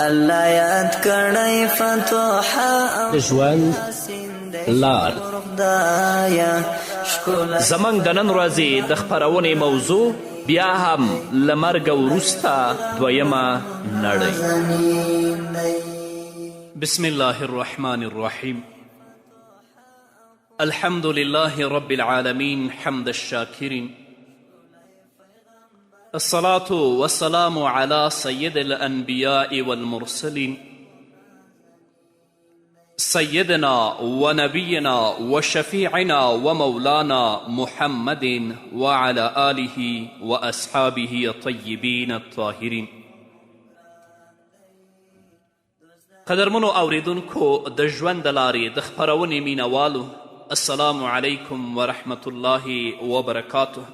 الله یاد کړی فتوح د ژوند لار. زموږ د نن ورځې د خپرونې موضوع بیا هم له مرګه وروسته دویمه نړۍ. بسم الله الرحمن الرحیم. الحمد لله رب العالمين حمد الشاكرين، الصلاة والسلام على سيد الأنبياء والمرسلين سيدنا ونبينا وشفيعنا ومولانا محمد وعلى آله وأصحابه الطيبين الطاهرين. قدرمنو اوریدونکو د ژوند د لارې د خپرونې مینوالو، السلام علیکم ورحمة الله وبرکاته.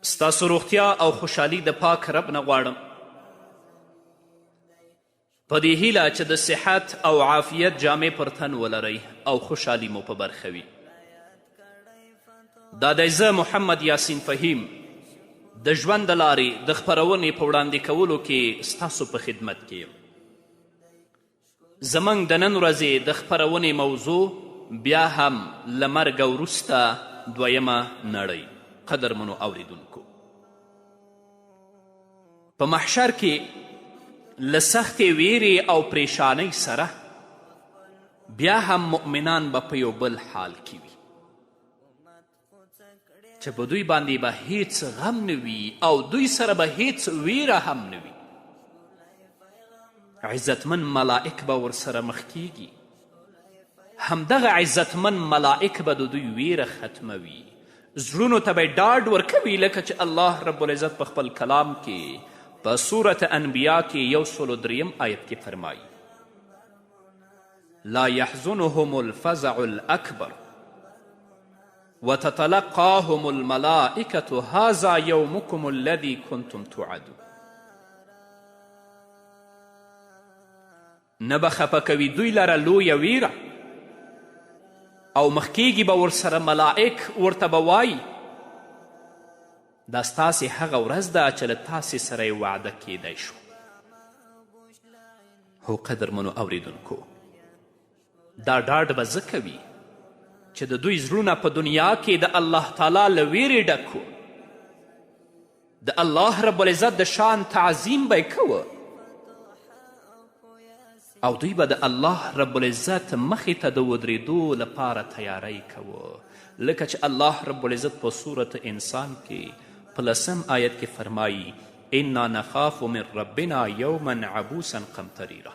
ستاسو روغتیا او خوشحالي د پاک رب نه غواړم، په دې هیله چې د صحت او عافیت جامې پر تن ولرئ او خوشحالي مو په برخه وي. دا دی زه محمد یاسین فهیم د ژوند د لارې د خپرونې په وړاندې کولو کې ستاسو په خدمت کې یم. زموږ د نن ورځې د خپرونې موضوع بیا هم له مرګه وروسته دویمه نړۍ. قدرمنو اوریدونکو، په محشر کې له سختې ویرې او پریشانۍ سره بیا هم مؤمنان به په یو بل حال کې وي چې په دوی باندې به هیڅ غم نه وي او دوی سره به هیڅ ویره هم نه وي. عزتمن ملائک به ورسره مخ کیږي. همدغه عزتمن ملائک به د دوی ویره ختموي، زړونو ته به ډاډ ورکوي، لکه چې الله رب العزت په خپل کلام کې په سورة انبیا کې 103 آیت کې فرمایي: لا يحزنهم الفزع الأكبر وتتلقاهم الملائكة هذا يومكم الذي كنتم توعدون. نه به خفه کوي دوی لره لویه ویره او مخکیږي به ورسره ملائک ورته به وایي دا ستاسې هغه ورځ ده چې له تاسې سره یې وعده کیدی شو. هو قدرمنو اوریدونکو، دا ډاډ به زه کوي چې د دوی زړونه په دنیا کې د الله تعالی له ویرې ډک و، د الله رب العزت د شان تعظیم به یې کوه او دوی به د الله رب العزت مخې ته د ودرېدو لپاره تیاری کوه، لکه چې الله رب العزت په صورت انسان کې په 10 آیت کې فرمایي: انا نخاف من ربنا یوما عبوسا قمطریرا.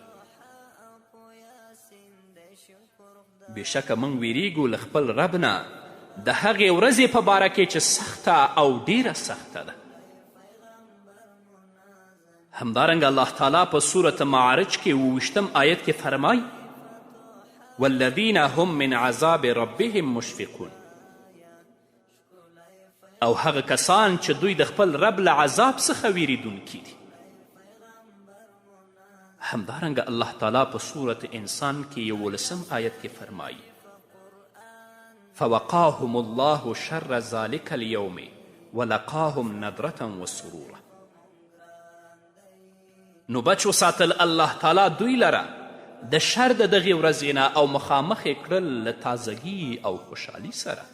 بېشکه موږ ویریږو له خپل رب نه د هغې ورځې په باره کې چې سخته او ډیره سخته ده. همدارنګه الله تعالی په صورت معارج کې 28 آیت کې فرمایي: والذین هم من عذاب ربهم مشفقون. او هغه کسان چې دوی د خپل رب له عذاب څخه ویریدونکي دي. همدارنګه الله تعالی په صورت انسان کې 11 آیت کې فرمایي: فوقاهم الله شر ذلك اليوم ولقاهم نضرة وسرورا. نو بچ وساتل الله تعالی دوی لره د شر د دغې ورځې نه او مخامخ یې کړل له تازګي او خوشحالي سره.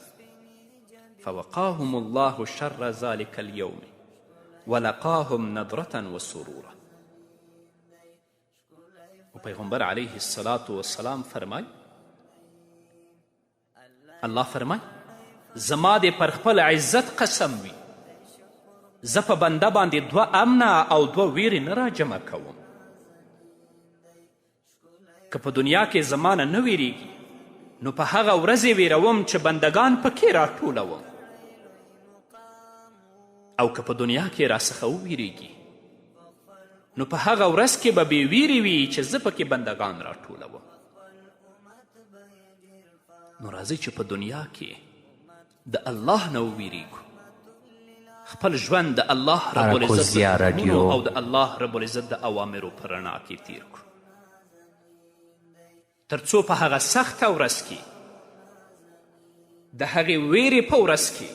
فوقاهم الله شر ذلك اليوم ولقاهم نضرة وسرورا. و پیغمبر علیه الصلاة والسلام فرمای، الله فرمای زما دې پر خپل عزت قسم وي، زه په بنده باندې 2 امنه او 2 ویرې نه راجمع کوم. که په دنیا کې زما نه ویریږي نو په هغه ورځ یې ویروم چې بندگان پکې راټولوم، او که په دنیا کې راڅخه وویریږي نو په هغه ورځ کې به بې ویرې وي چې زه پکې بندگان راټولوم. نو راځئ چې په دنیا کې د الله نه وویریږو، خپل ژوند د الله رب العزت د حکمونو او د الله رب العزت د اوامرو په رڼا کې تیر کړو، تر څو په هغه سخته ورځ کې د هغې ویرې په ورځ کې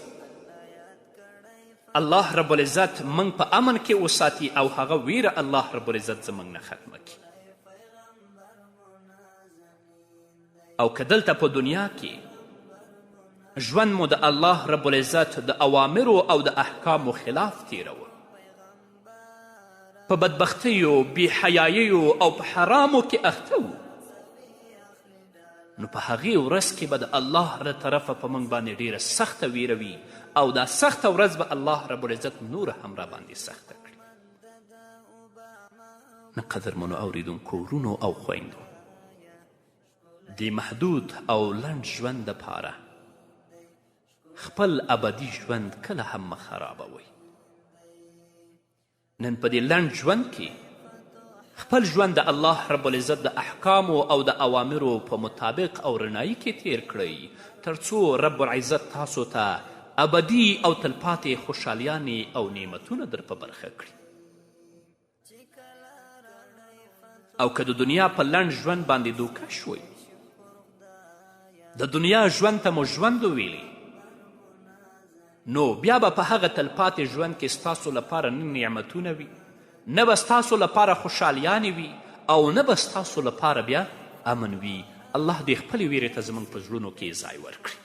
الله رب العزت موږ په امن کې وساتي او هغه ویره الله رب العزت زموږ نه ختمه کړي. او که دلته په دنیا کې ژوند مو د الله رب العزت د اوامرو او د احکامو خلاف تیرول، په بدبختیو، بیحیاییو او په حرامو کې اخته وو، نو په هغې ورځ کې به د الله له طرفه په موږ باندې ډیره سخته ویره وي او دا سخته ورځ به الله رب العزت نور هم را باندې سخته کړي. نه قدرمنو اوریدونکو ورونو او خویندو، د محدود او لنډ ژوند دپاره خپل ابدي ژوند کله هم مه خرابوئ. نن په دې لنډ ژوند کې خپل ژوند د الله رب العزت د احکامو او د اوامرو په مطابق او رڼایي کې تیر کړئ، تر څو رب العزت تاسو ته ابدي او تلپاتې خوشحالیانې او نعمتونه در په برخه کړي. او که د دنیا په لنډ ژوند باندې دوکه شوئ، د دنیا ژوند ته مو ژوند وویلې، نو بیا به په هغه تلپاتې ژوند کې ستاسو لپاره نه نعمتونه وي، نه به ستاسو لپاره خوشحالیانې وي او نه به ستاسو لپاره بیا امن وي. الله دې خپلې ویرې ته زموږ په زړونو کې ځای ورکړي.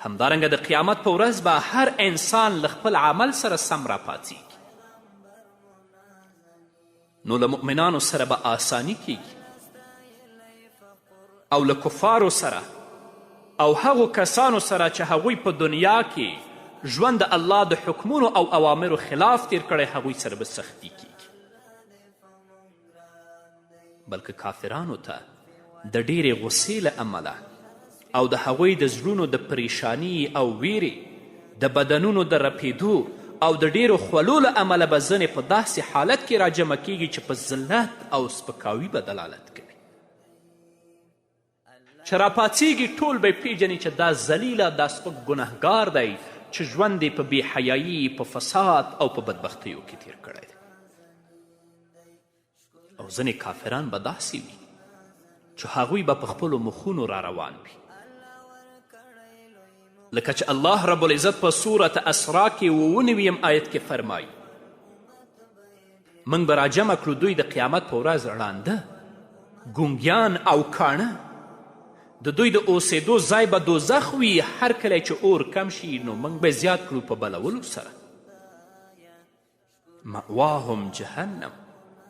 همدارنګه د قیامت په ورځ به هر انسان له خپل عمل سره سم راپاڅېږي، نو له مؤمنانو سره به آسانی کیږي او له کفارو سره او هغو کسانو سره چې هغوی په دنیا کې ژوند د الله د حکمونو او اوامرو خلاف تیر کړی، هغوی سره به سختی کیږي. بلکې کافرانو ته د ډیرې غصې له امله او د هغوی د زړونو د پریشانی او ویرې، د بدنونو د رپیدو او د ډیرو خولو له امله به ځنې په داسې حالت کې راجمع کیږي چې په ذلت او سپکاوي به دلالت کوي. چې راپاڅېږي ټول به یې پیژني چې دا ذلیله، دا سپک ګنهګار دی چې ژوند یې په بېحیایي، په فساد او په بدبختیو کې تیر کړی دی. او ځینې کافران به داسې وي چې هغوی به په خپلو مخونو را روان وي، لکه چې الله رب العزت په سورة اسراء کې 99 آیت کې فرمایي موږ به راجمع کړو دوی د قیامت په ورځ ړانده، ګونګیان او کاڼه، د دوی د اوسېدو ځای به دوزخ وي، هر کله چې اور کم شي نو موږ به زیات کړو په بلولو سره. مأواهم جهنم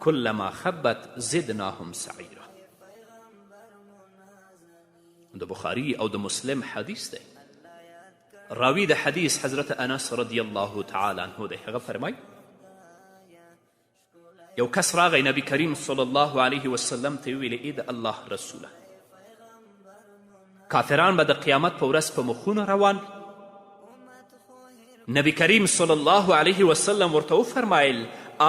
کلما خبت زدناهم سعیرا. د بخاري او د مسلم حدیث دی. راوی د حدیث حضرت انس رضی الله تعالی عنه دی. هغه فرمای یو کس راغی نبی کریم صلی الله علیه وسلم ته ویلې ای د الله رسوله، کافران به د قیامت په ورځ په مخونو روان وي. نبی کریم صلی الله علیه وسلم ورته وفرمایل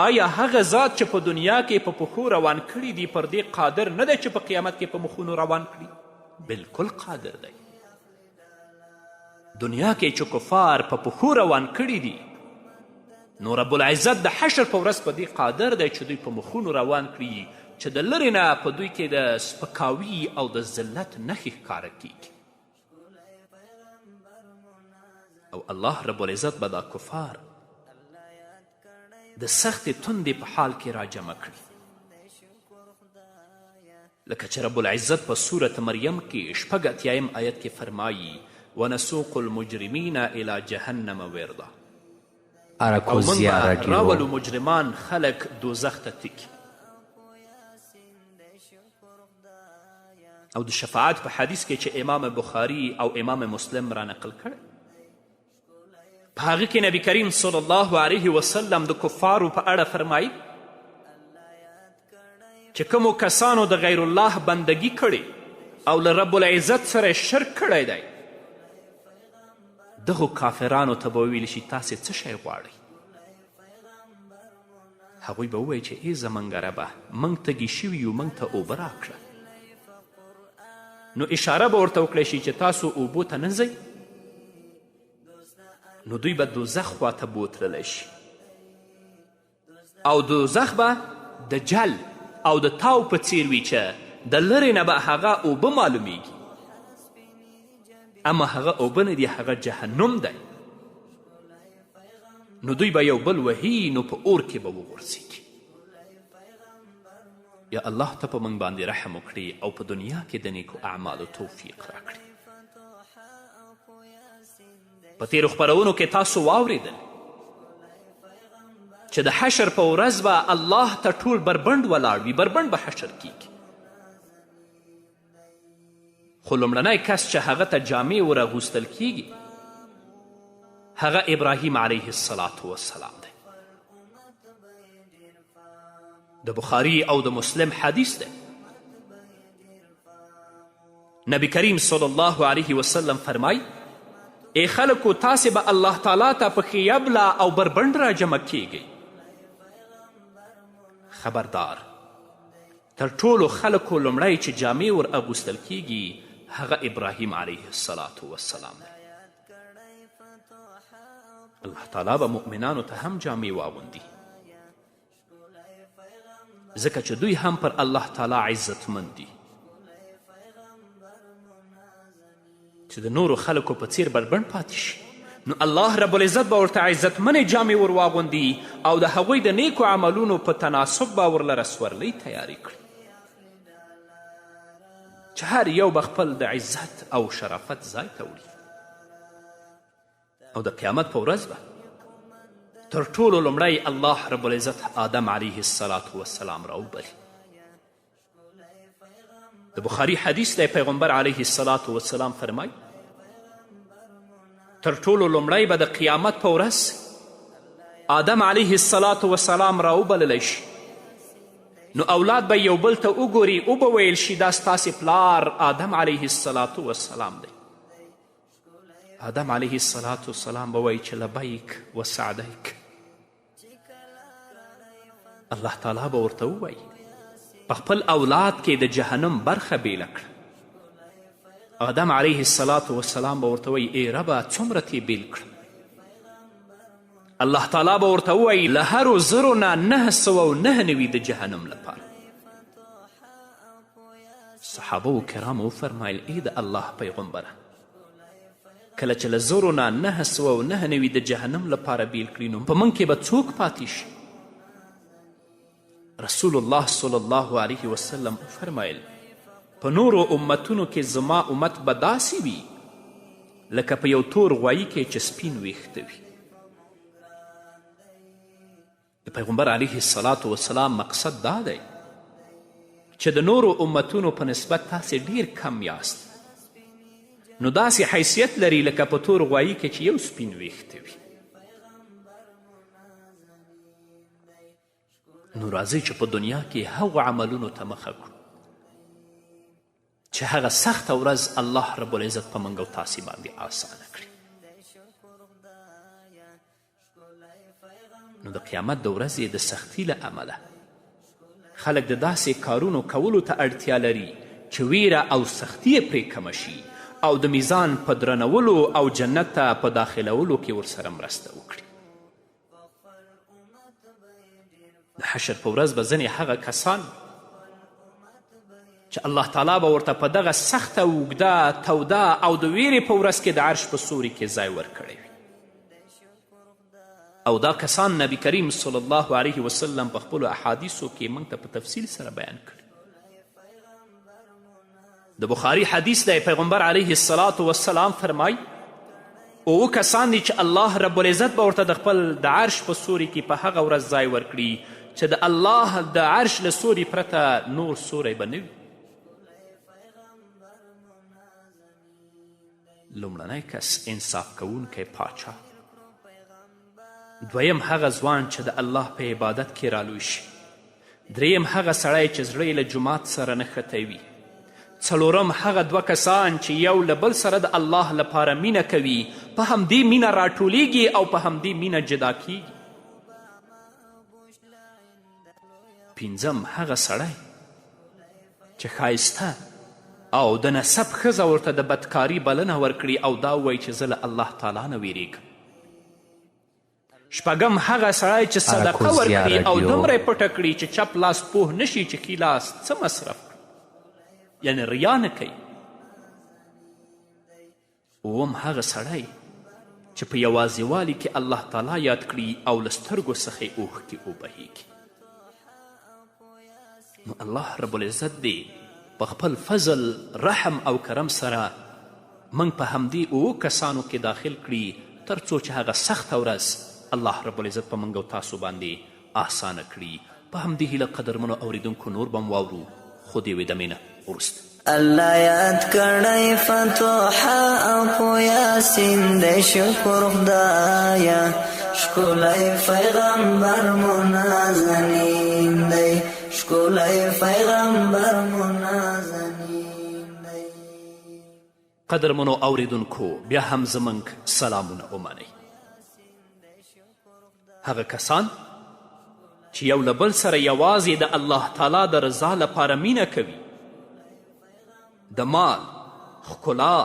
آیا هغه ذات چې په دنیا کې په پښو روان کړي دي پر دې قادر نه دی چې په قیامت کې په مخونو روان کړي؟ بلکل قادر دی. دنیا کې چې کفار په پښو روان کړي دي، نو رب العزت د حشر په ورځ په دې قادر دی چې دوی په مخونو روان کړي چې د لرې نه په دوی کې د سپکاوي او د ذلت نښې ښکاره کیږي. او الله رب العزت به دا کفار د سختې تندې په حال کې راجمع کړي، لکه چې رب العزت په سورة مریم کې 88 آیت کې فرمایي ونسوق المجرمین الی جهنم وردا. او موږ به راولو مجرمان خلک دوزخ ته تکي. او د شفاعت په حدیث کې چې امام بخاري او امام مسلم را نقل کړی، په هغه کې نبی کریم صلی الله علیه وسلم د کفارو په اړه فرمایي چې کومو کسانو د غیر الله بندگی کړې او له رب العزت سره شرک کړی دی، دغو کافرانو ته به وویل شي تاسې څه شی غواړئ؟ هغوی به ووایي چې ای زموږ ربه موږ تږي شوي یو، موږ ته اوبه راکړه. نو اشاره به ورته وکړی شي چې تاسو اوبو ته نه ځئ، نو دوی به دوزخ خواته بوتللی شي، او دوزخ به د جل او د تاو په څیر وي چې د لرې نه به هغه اوبه معلومیږي، اما هغه اوبه نه دي، هغه جهنم دی. نو دوی به یو بل وهي نو په اور کې به وغورځېږي. یا الله ته په موږ باندې رحم وکړي او په دنیا کې د نیکو اعمالو توفیق راکړي. په تیرو خپرونو کې تاسو واورېدل چې د حشر په ورځ به الله ته ټول بربند ولاړ وي، بربند به حشر کیږي. خو لومړنی کس چې هغه ته جامې وراغوستل کیږي هغه ابراهیم علیه السلام دی. د بخاري او د مسلم حدیث دی. نبی کریم صلی الله علیه وسلم فرمای ای خلکو تاسې به الله تعالی ته په خیبله او بربند را جمع کیږئ. خبردار تر ټولو خلکو لومړی چې جامې ور اغوستل کیږي هغه ابراهیم علیه السلام دی. الله تعالی به مؤمنانو ته هم جامې واغوندي ځکه چې دوی هم پر الله تعالی عزتمند دي چې د نورو خلکو په څیر بربند پاتې شي. نو الله رب العزت به ورته عزتمنې جامې ور واغوندي او د هغوی د نیکو عملونو په تناسب به ورلره سورلۍ تیارې کړي چې هر یو به خپل د عزت او شرافت ځای ته وړي. او د قیامت په ورځ به تر ټولو لومړی الله رب العزت آدم علیه السلام راوبلي. د بخاري حدیث دی. پیغمبر علیه السلام فرمای تر ټولو لومړی به د قیامت په ورځ آدم علیه السلام راوبللی شي. نو اولاد به یو بل ته وګوري او به ویل شي دا ستاسې پلار آدم علیه السلام دی. آدم علیه السلام به وایي چې لبیک و سعدیک. الله تعالی به ورته ووایي په خپل اولاد کې د جهنم برخه بیله کړه. آدم علیه السلام به ورته وایي ای ربه څومره تې بیل کړه. الله تعالی به ورته ووایي له هرو زرو نه 999 د جهنم لپاره. صحابه کرامو وفرمایل ای د الله پیغمبره کله چې له زرو نه 999 د جهنم لپاره بیل کړي نو په موږ کې به څوک پاتې شي؟ رسول الله صلی الله علیه وسلم فرمایل په نورو امتونو کې زما امت به داسې وي لکه په یو تور غوایي کې چې سپین ویښته وي. د پیغمبر علیه السلام مقصد دا دی چې د نورو امتونو په نسبت تاسې ډیر کم یاست نو داسې حیثیت لري لکه په تور غوایي کې چې یو سپین ویښته وي. نو راځئ چې په دنیا کې هغو عملونو ته مخه کړو چې هغه سخته ورځ الله رب العزت په موږ او تاسې باندې آسانه کړي. نو د قیامت د ورځې د سختي له امله خلک د داسې کارونو کولو ته اړتیا لري چې ویره او سختي یې پرې کمه شي او د میزان په درنولو او جنت ته په داخلولو کې ورسره مرسته وکړي. د حشر په ورځ به ځینې هغه کسان چې الله تعالی به ورته په دغه سخته اوږده توده او د ویرې په ورځ کې د عرش په سوري کې ځای ورکړی وي. او دا کسان نبی کریم صلی الله علیه وسلم په خپلو احادیثو کې موږ ته په تفصیل سره بیان کړي. د بخاري حدیث دی. پیغمبر علیه السلام فرمای اوه کسان دي چې الله رب العزت به ورته د خپل د عرش په سوري کې په هغه ورځ ځای ورکړي چې د الله د عرش له سوري پرته نور سوری به نه وي. لومړنی کس انصاف کوونکی پاچا. دویم هغه ځوان چې د الله په عبادت کې رالوی شي. دریم هغه سړی چې زړه یې له جومات سره نښتی وي. څلورم هغه دوه کسان چې یو له بل سره د الله لپاره مینه کوي په همدې مینه راټولیږي او په همدې مینه جدا کیږي. پنځم هغه سړی چې ښایسته او د نسب ښځه ورته د بدکاري بلنه ورکړي او دا ووایي چې زه له الله تعالی نه ویریږم. شپږم هغه سړی چې صدقه ورکړي او دومره یې پټه کړي چې چپ لاس پوه نشي چې ښي لاس څه مصرف کړي، یعنې ریا نه کوي. اووم هغه سړی چې چې په یوازیوالي کې الله تعالی یاد کړي او له سترګو څخه یې اوښکې وبهیږي. نو الله رب العزت دی په خپل فضل، رحم او کرم سره موږ په همدې 7 کسانو کې داخل کړي تر څو چې هغه سخته ورځ الله رب العزت په موږ او تاسو باندې آسانه کړي. په همدې هیله قدرمنو اوریدونکو نور به م واورو خو د یوې دمې نه وروسته. الله یاد کړی فتوحه او په یاسین دی شکر خدایه، ښکلی پیغمبر مو نازنین دی، ښکلی پیغمبر مو نازنین دی. قدرمنو اوریدونکو بیا هم زموږ سلامونه ومنئ. هغه کسان چې یو له بل سره یوازې د الله تعالی د رضا لپاره مینه کوي، د مال، ښکلا،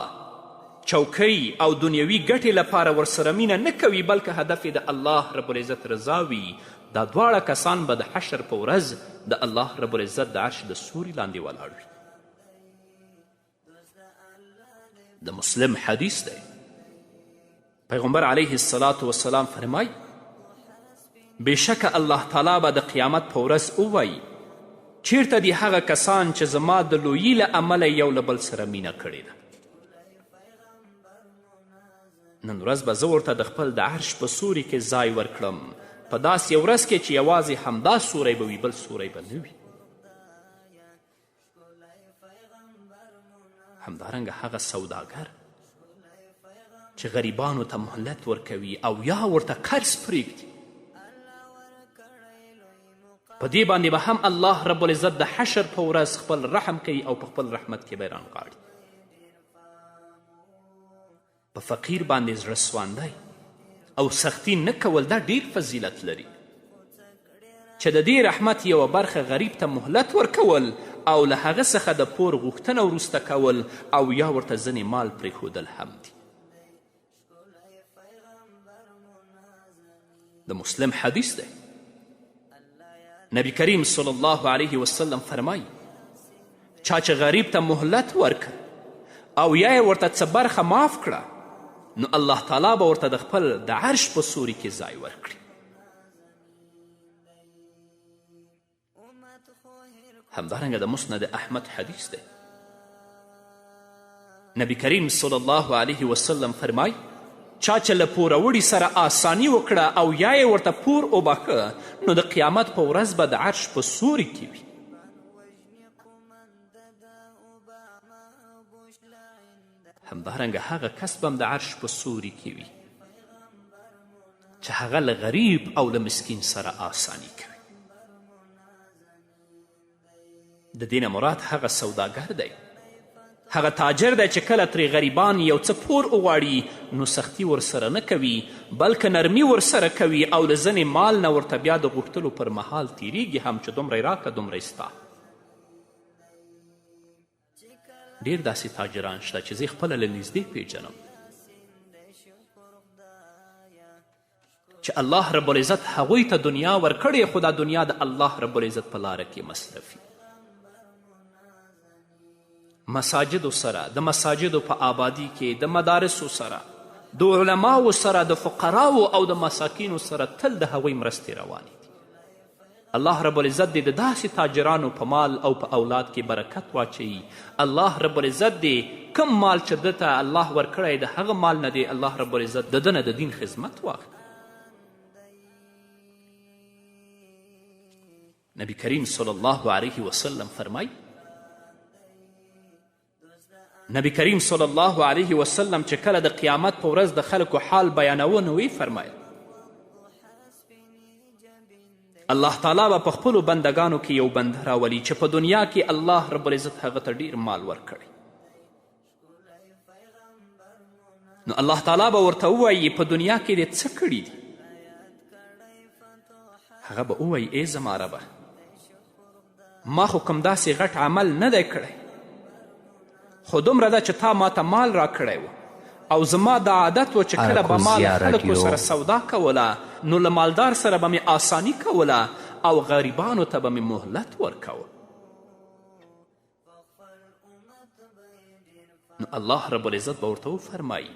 چوکۍ او دنیوي ګټې لپاره ورسره مینه نه کوي بلکې هدف یې د الله رب العزت رضا وي، دا دواړه کسان به د حشر په ورځ د الله رب العزت د عرش د سوري لاندې ولاړ وي. د مسلم حدیث دی، پیغمبر علیه الصلاة والسلام فرمای بېشکه الله تعالی به د قیامت په ورځ ووایي چیرته دي هغه کسان چې زما د لویي له امله یو له بل سره مینه کړې ده. نن ورځ به زه ورته د خپل د عرش په سوري کې ځای ورکړم، په داسې ورځ کې چې یوازې همدا سوری به وي، بل سوری به نه وي. همدارنګه هغه سوداګر چې غریبانو ته مهلت ورکوي او یا ورته قرض پرېږدي، په دې باندې به هم الله رب العزت د حشر په ورځ خپل رحم کوي او په خپل رحمت کې به یې رانغاړي. په فقیر باندې زړه سواندی او سختی نه کول دا ډیر فضیلت لري چې د دې رحمت یوه برخه غریب ته مهلت ورکول او له هغه څخه د پور غوښتنه وروسته کول او یا ورته ځینې مال پرېښودل هم دي. د مسلم حدیث دی، نبی کریم صلی الله علیه وسلم فرمایي چا چې غریب ته مهلت ورکړ او یا یې ورته څه برخه معاف کړه نو الله تعالی به ورته د خپل د عرش په سوري کې ځای ورکړي. همدارنګه د مسند احمد حدیث دی، نبی کریم صلی الله علیه وسلم فرمایي چا چې له پوروړي سره آسانی وکړه او یا یې ورته پور وبخښه نو د قیامت په ورځ به د عرش په سوري کې وي. همدارنګه هغه کس به هم د عرش په سوري کې وي چې هغه له غریب او له مسکین سره آسانی کوي. د دې نه مراد هغه سوداګر دی، هغه تاجر دی چې کله ترې غریبان یو څه پور وغواړي نو سختی ورسره نه کوي بلکې نرمي ورسره کوي او له ځینې مال نه ورته بیا د غوښتلو پر مهال تیریږي هم چې دومره یې راکړه دومره یې ستا. ډېر داسې تاجران شته چې زه یې خپله له نږدې پیژنم چې الله رب العزت هغوی ته دنیا ورکړې خو دا دنیا د الله رب العزت په لاره کې مصرفي. مساجدو سره، د مساجدو په آبادی کې، د مدارسو سره، د علماو سره، د فقراو او د مساکینو سره تل د هغوی مرستې روانې دي. الله رب العزت دې د داسې تاجرانو په مال او په اولاد کې برکت واچوي. الله رب العزت دې کم مال چې ده ته الله ورکړی د هغه مال نه دې الله رب العزت د ده نه د دین خدمت واخلي. نبی کریم صلی الله علیه وسلم فرمایي نبی کریم صلی الله علیه وسلم چې کله د قیامت په ورځ د خلکو حال بیانوه نو ویې فرمایل الله تعالی به په خپلو بندګانو کې یو بنده راولي چې په دنیا کې الله رب العزت هغه ته ډیر مال ورکړی نو الله تعالی به ورته ووایي په دنیا کې دې څه کړي دي؟ هغه به ووایي ای زما ربه ما خو کوم داسې غټ عمل نه دی کړی خو دومره ده چې تا ما ته مال را کړی و او زما دا عادت و چې کله به ما له خلکو سره سودا کوله نو له مالدار سره به مې آسانی کوله او غریبانو ته به مې مهلت ورکوه. نو الله رب العزت به ورته وفرمایي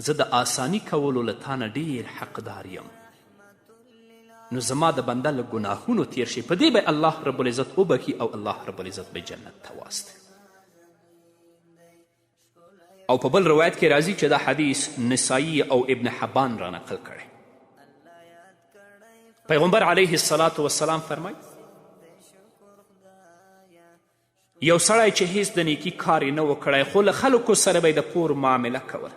زه د آسانی کولو له تا نه ډېر حقدار یم، نو زما د بنده له ګناهونو تیر شي. په دې به الله رب العزت وبخي او الله رب العزت به جنت ته واستوي. او په بل روایت کې راځي چې دا حدیث نسائی او ابن حبان را نقل کړی. پیغمبر علیه الصلاة والسلام فرمایي یو سړی چې هیڅ د نیکي کار یې نه و کړی خو له خلکو سره به یې د پور معامله کوله،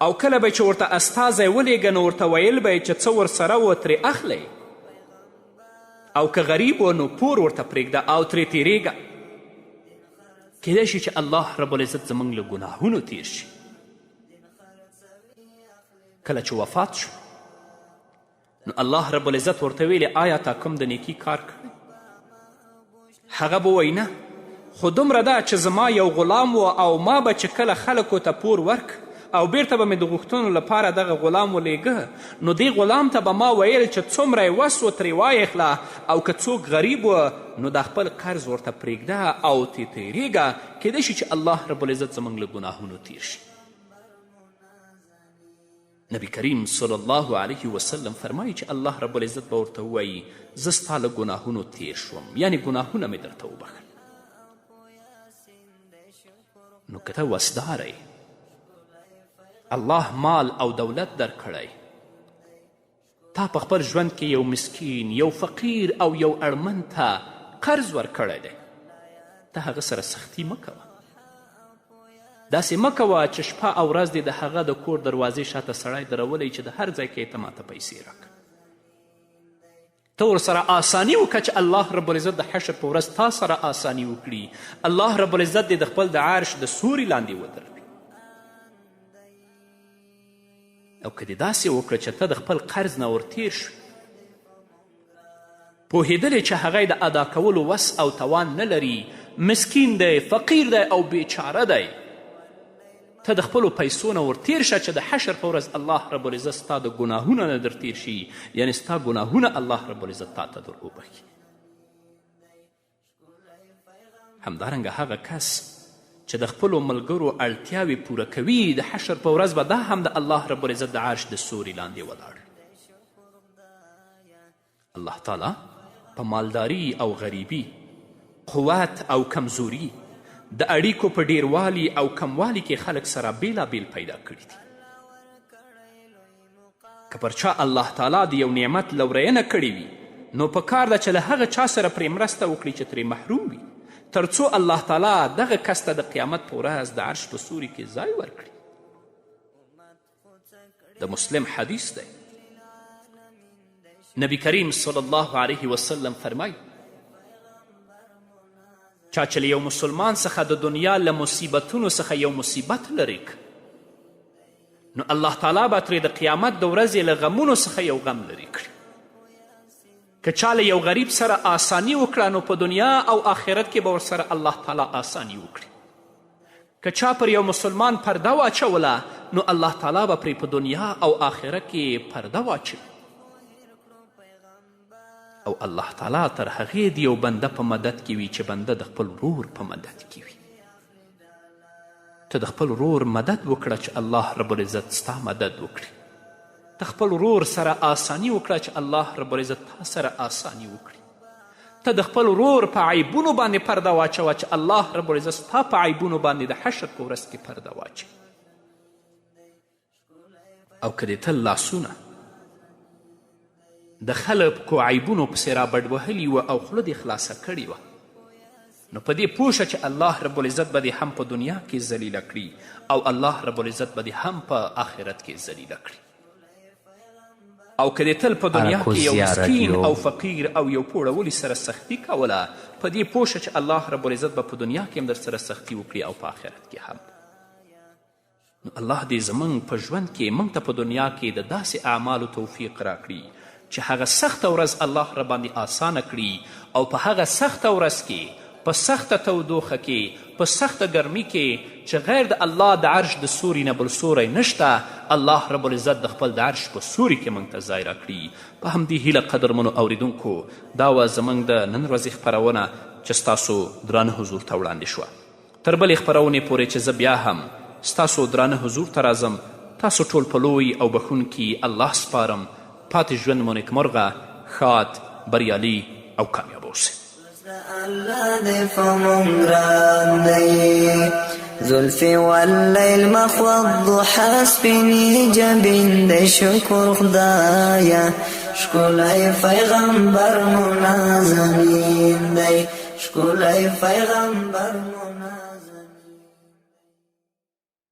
او کله به چې ورته استازی ولیږه نو ورته ویل به یې چې څه ورسره و ترې اخلی، او که غریب و نو پور ورته پرېږده او ترې تیریږه. کیدای شي چې الله رب العزت زموږ له ګناهونو تیر شي. کله چې وفات شو نو الله رب العزت ورته ویلې آیا تا کوم د نیکي کار کړی؟ هغه به وایي نه، خو دومره ده چې زما یو غلام و او ما به چې کله خلکو ته پور ورک او بیرته به مې د غوښتنو لپاره دغه غلام ولیږه، نو دې غلام ته به ما ویل چې څومره یې وس و ترې وایخله، او که څوک غریب و نو دا خپل قرض ورته پرېږده او تیریږه. کیدای شي چې الله رب العزت زموږ له ګناهونو تیر شي. نبی کریم صلی الله علیه وسلم فرمایي چې الله رب العزت به ورته ووایي زه ستا له ګناهونو تیر شوم، یعنې ګناهونه مې درته وبخل. نو که ته وسداره الله مال او دولت درکړی، تا په خپل ژوند کې یو مسکین، یو فقیر او یو اړمن ته قرض ورکړی دی، ته هغه سره سختي مه کوه. داسې مه کوه چې شپه او ورځ دې د هغه د کور دروازې شاته سړی درولی چې د هر ځای کې ته ماته پیسې راکړه. ته ورسره آساني وکړه چې الله رب العزت د حشر په ورځ تا سره آساني وکړي. الله رب العزت دې د خپل د عرش د سوري لاندې ودروي. او که دې داسې وکړه چې ته د خپل قرض نه ورتیر شوي، پوهېدلې چې هغه د ادا کولو وس او توان نه لري، مسکین دی، فقیر دی او بیچاره دی، ته د خپلو پیسو نه ورتیر شه چې د حشر په ورځ الله رب العزت ستا د ګناهونه نه در تیر شي، یعنې ستا ګناهونه الله رب العزت تا ته در وبخي. همدارنګه هغه کس چې د خپلو ملګرو اړتیاوې پوره کوي، د حشر په ورځ به دا هم د الله رب العزت د عرش د سوري لاندې ولاړ. الله تعالی په مالداري او غریبي، قوت او کمزوري، د اړیکو په ډیروالي او کموالي کې خلک سره بیلابیل پیدا کړي دي. که پر چا الله تعالی د یو نعمت لورینه کړې وي نو په کار ده چې له هغه چا سره پرې مرسته وکړي چې ترې محروم وي، تر څو الله تعالی دغه کس ته د قیامت په ورځ د عرش په سوري کې ځای ورکړي. د مسلم حدیث دی، نبی کریم صلی الله علیه وسلم فرمایي چا چې له یو مسلمان څخه د دنیا له مصیبتونو څخه یو مصیبت لرې نو الله تعالی به ترې د قیامت د ورځې له غمونو څخه یو غم لرې کړي. که چا له یو غریب سره آسانی وکړه نو په دنیا او آخرت کې به ورسره الله تعالی آسانی وکړي. که چا پر یو مسلمان پرده واچوله نو الله تعالی به پرې په دنیا او آخرت کې پرده واچوي. او الله تعالی تر هغې د یو بنده په مدد کې وي چې بنده د خپل ورور په مدد کې وي. ته د خپل ورور مدد وکړه چې الله رب العزت ستا مدد وکړي. ته خپل ورور سره آسانی وکړه چې الله رب العزت تا سره آسانی وکړي. ته د خپل ورور په عیبونو باندې پرده واچوه چې الله رب العزت ستا په عیبونو باندې د حشر په ورځ کې پرده واچوي. او که دې تل لاسونه د خلکو عیبونو پسې را بډ وهلي وه او خوله دې خلاصه کړې وه نو په دې پوه شه چې الله رب العزت به دې هم په دنیا کې ذلیله کړي او الله رب العزت به دې هم په آخرت کې ذلیله کړي. او که دې تل په دنیا کې یو مسکین او فقیر او یو پوړولي سره سختی کوله په دې پوه شه چې الله رب العزت به په دنیا کې هم در سره سختی وکړي او په آخرت کې هم. نو الله دې زموږ په ژوند کې موږ ته په دنیا کې د داسې اعمالو توفیق راکړي چې هغه سخته ورځ الله را باندې آسانه کړي او په هغه سخته ورځ کې، په سخته تودوخه کې، په سخته ګرمي کې چې غیر د الله د عرش د سوري نه بل سوری نشته، الله رب العزت د خپل د عرش په سوري کې موږ ته ځای راکړي. په همدې هیله قدرمنو اوریدونکو دا وه زموږ د نن ورځې خپرونه چې ستاسو درانه حضور ته وړاندې شوه. تر بلې خپرونې پورې چې زه بیا هم ستاسو درانه حضور ته راځم. تاسو ټول په لوی او بخونکي الله سپارم. پاتې ژوند مو نیکمرغه، ښاد، بریالي او کامیاب اوسئ. الله دې په موږ ګران دی، زلفې واللیل مخ والضحا سپینې جبین د شکر خدایه، ښکلی پیغمبر مو نازنین دی، ښکلی پیغمبر مو